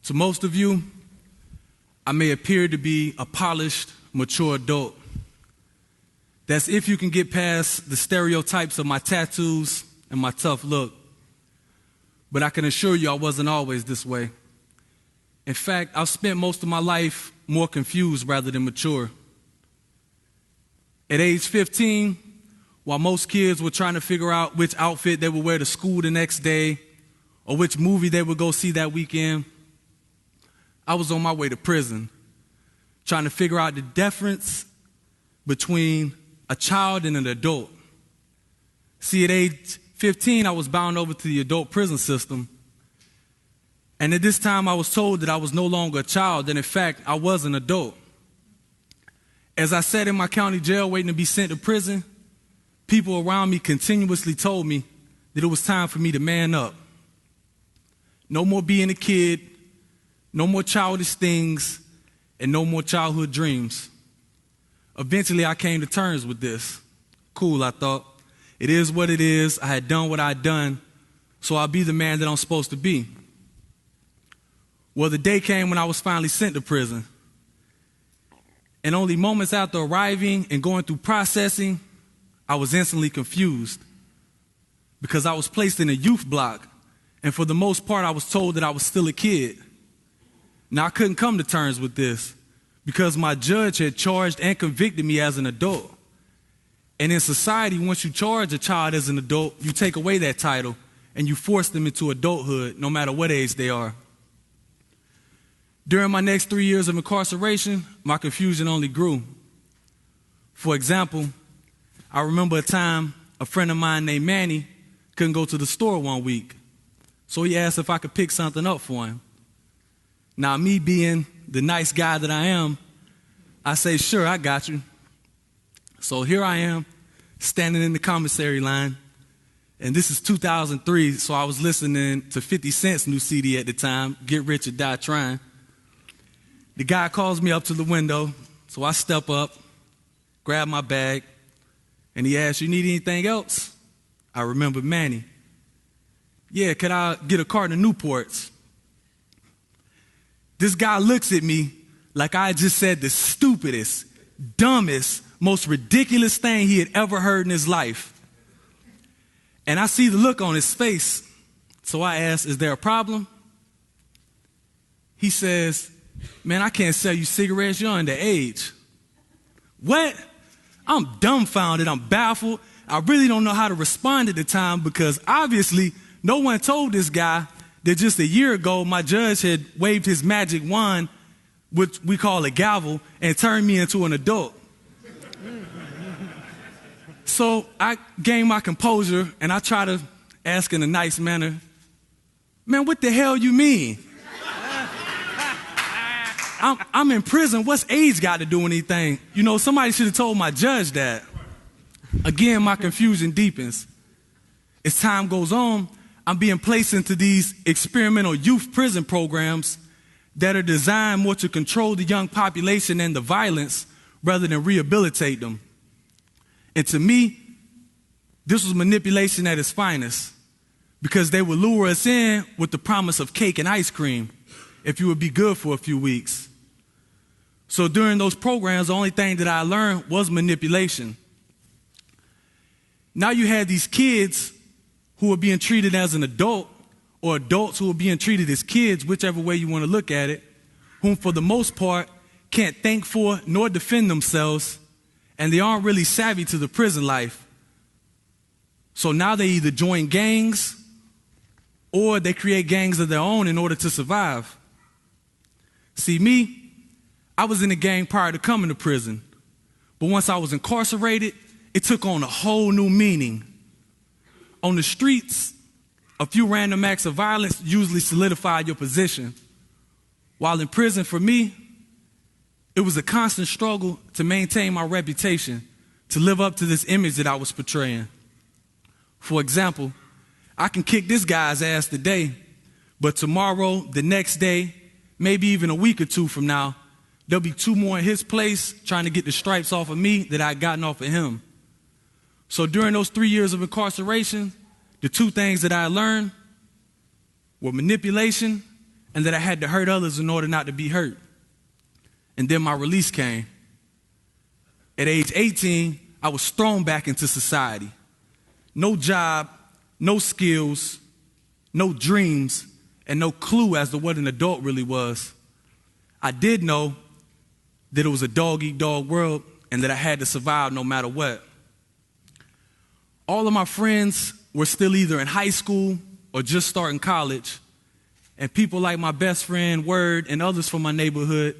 To most of you, I may appear to be a polished, mature adult. That's if you can get past the stereotypes of my tattoos and my tough look. But I can assure you I wasn't always this way. In fact, I've spent most of my life more confused rather than mature. At age 15, while most kids were trying to figure out which outfit they would wear to school the next day or which movie they would go see that weekend, I was on my way to prison, trying to figure out the difference between a child and an adult. See, at age 15, I was bound over to the adult prison system. And at this time, I was told that I was no longer a child, and in fact, I was an adult. As I sat in my county jail waiting to be sent to prison, people around me continuously told me that it was time for me to man up. No more being a kid, no more childish things, and no more childhood dreams. Eventually, I came to terms with this. Cool, I thought. It is what it is. I had done what I'd done, so I'll be the man that I'm supposed to be. Well, the day came when I was finally sent to prison. And only moments after arriving and going through processing, I was instantly confused because I was placed in a youth block, and for the most part, I was told that I was still a kid. Now, I couldn't come to terms with this because my judge had charged and convicted me as an adult. And in society, once you charge a child as an adult, you take away that title and you force them into adulthood, no matter what age they are. During my next 3 years of incarceration, my confusion only grew. For example, I remember a time a friend of mine named Manny couldn't go to the store one week, so he asked if I could pick something up for him. Now, me being the nice guy that I am, I say, sure, I got you. So here I am, standing in the commissary line, and this is 2003, so I was listening to 50 Cent's new CD at the time, Get Rich or Die Trying. The guy calls me up to the window, so I step up, grab my bag, and he asks, you need anything else? I remember Manny. Yeah, could I get a carton of Newports? This guy looks at me like I just said the stupidest, dumbest, most ridiculous thing he had ever heard in his life. And I see the look on his face, so I ask, is there a problem? He says, man, I can't sell you cigarettes, you're underage. What? I'm dumbfounded, I'm baffled. I really don't know how to respond at the time because obviously no one told this guy that just a year ago my judge had waved his magic wand, which we call a gavel, and turned me into an adult. So I gained my composure and I try to ask in a nice manner, man, what the hell you mean? I'm in prison. What's age got to do with anything? You know, somebody should have told my judge that. Again, my confusion deepens. As time goes on, I'm being placed into these experimental youth prison programs that are designed more to control the young population and the violence rather than rehabilitate them. And to me, this was manipulation at its finest because they would lure us in with the promise of cake and ice cream if you would be good for a few weeks. So during those programs, the only thing that I learned was manipulation. Now you had these kids who were being treated as an adult, or adults who were being treated as kids, whichever way you want to look at it, whom for the most part can't think for nor defend themselves, and they aren't really savvy to the prison life. So now they either join gangs or they create gangs of their own in order to survive. See, me, I was in a gang prior to coming to prison, but once I was incarcerated, it took on a whole new meaning. On the streets, a few random acts of violence usually solidify your position. While in prison, for me, it was a constant struggle to maintain my reputation, to live up to this image that I was portraying. For example, I can kick this guy's ass today, but tomorrow, the next day, maybe even a week or two from now, there'll be two more in his place trying to get the stripes off of me that I'd gotten off of him. So during those 3 years of incarceration, the two things that I learned were manipulation and that I had to hurt others in order not to be hurt. And then my release came. At age 18, I was thrown back into society. No job, no skills, no dreams, and no clue as to what an adult really was. I did know that it was a dog-eat-dog world and that I had to survive no matter what. All of my friends were still either in high school or just starting college, and people like my best friend, Word, and others from my neighborhood,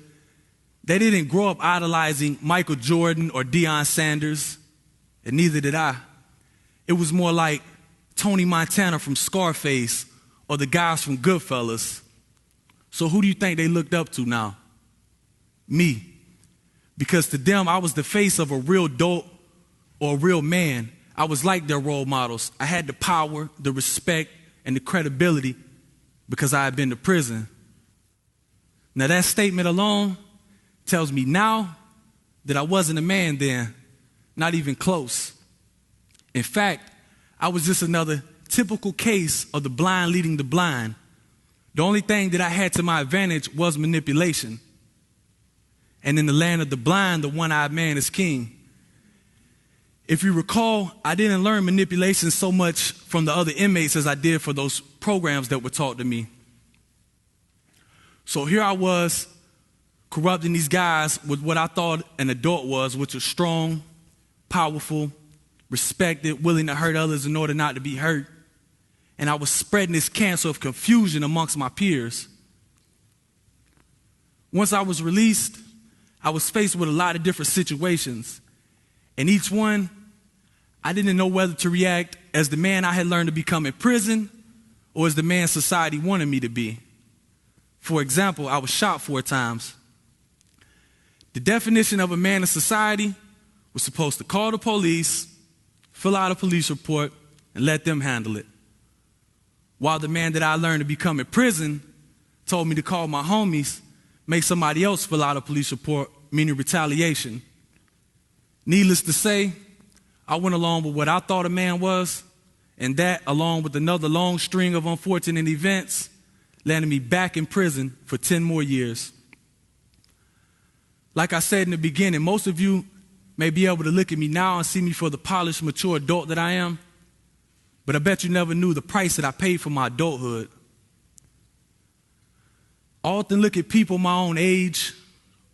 they didn't grow up idolizing Michael Jordan or Deion Sanders, and neither did I. It was more like Tony Montana from Scarface or the guys from Goodfellas. So who do you think they looked up to now? Me. Because to them, I was the face of a real adult or a real man. I was like their role models. I had the power, the respect, and the credibility because I had been to prison. Now that statement alone tells me now that I wasn't a man then, not even close. In fact, I was just another typical case of the blind leading the blind. The only thing that I had to my advantage was manipulation. And in the land of the blind, the one-eyed man is king. If you recall, I didn't learn manipulation so much from the other inmates as I did for those programs that were taught to me. So here I was, corrupting these guys with what I thought an adult was, which was strong, powerful, respected, willing to hurt others in order not to be hurt. And I was spreading this cancer of confusion amongst my peers. Once I was released, I was faced with a lot of different situations. And each one, I didn't know whether to react as the man I had learned to become in prison or as the man society wanted me to be. For example, I was shot 4 times. The definition of a man in society was supposed to call the police, fill out a police report, and let them handle it. While the man that I learned to become in prison told me to call my homies, make somebody else fill out a police report, meaning retaliation. Needless to say, I went along with what I thought a man was, and that, along with another long string of unfortunate events, landed me back in prison for 10 more years. Like I said in the beginning, most of you may be able to look at me now and see me for the polished, mature adult that I am, but I bet you never knew the price that I paid for my adulthood. I often look at people my own age,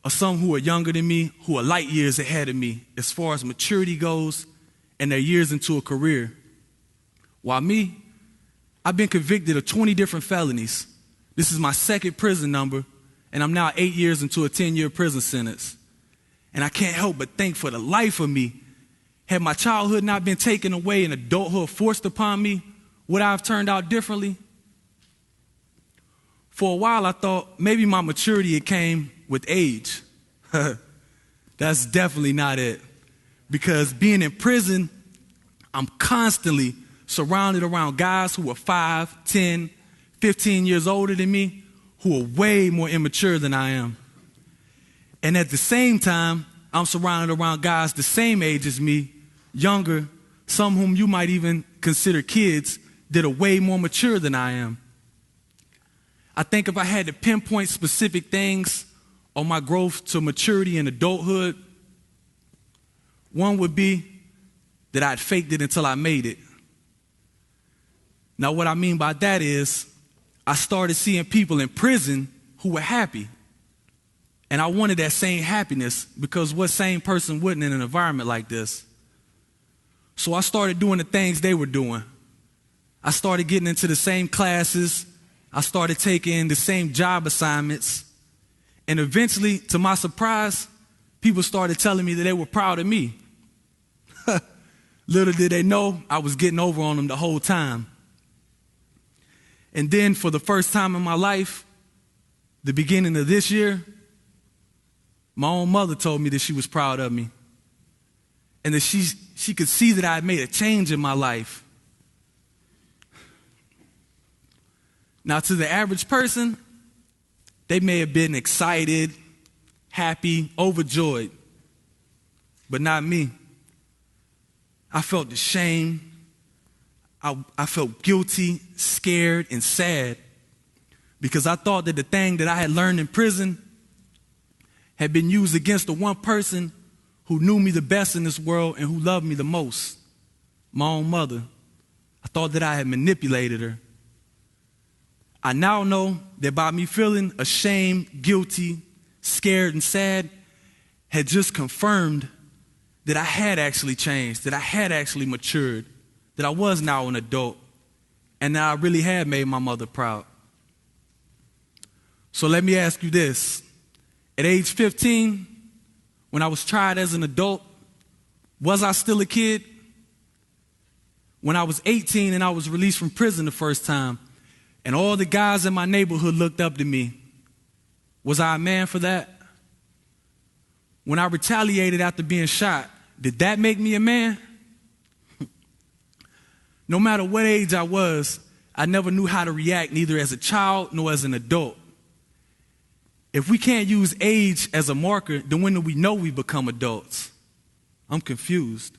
or some who are younger than me, who are light years ahead of me as far as maturity goes and their years into a career. While me, I've been convicted of 20 different felonies. This is my 2nd prison number, and I'm now 8 years into a 10-year prison sentence. And I can't help but think for the life of me, had my childhood not been taken away and adulthood forced upon me, would I have turned out differently? For a while, I thought maybe my maturity had came with age. That's definitely not it. Because being in prison, I'm constantly surrounded around guys who are 5, 10, 15 years older than me, who are way more immature than I am. And at the same time, I'm surrounded around guys the same age as me, younger, some whom you might even consider kids, that are way more mature than I am. I think if I had to pinpoint specific things on my growth to maturity and adulthood, one would be that I'd faked it until I made it. Now, what I mean by that is I started seeing people in prison who were happy. And I wanted that same happiness because what sane person wouldn't in an environment like this? So I started doing the things they were doing. I started getting into the same classes. I started taking the same job assignments. And eventually, to my surprise, people started telling me that they were proud of me. Little did they know, I was getting over on them the whole time. And then for the first time in my life, the beginning of this year, my own mother told me that she was proud of me and that she could see that I had made a change in my life. Now, to the average person, they may have been excited, happy, overjoyed, but not me. I felt the shame. I felt guilty, scared, and sad because I thought that the thing that I had learned in prison had been used against the one person who knew me the best in this world and who loved me the most, my own mother. I thought that I had manipulated her. I now know that by me feeling ashamed, guilty, scared, and sad had just confirmed that I had actually changed, that I had actually matured, that I was now an adult, and that I really had made my mother proud. So let me ask you this. At age 15, when I was tried as an adult, was I still a kid? When I was 18 and I was released from prison the first time, and all the guys in my neighborhood looked up to me, was I a man for that? When I retaliated after being shot, did that make me a man? No matter what age I was, I never knew how to react, neither as a child nor as an adult. If we can't use age as a marker, then when do we know we become adults? I'm confused.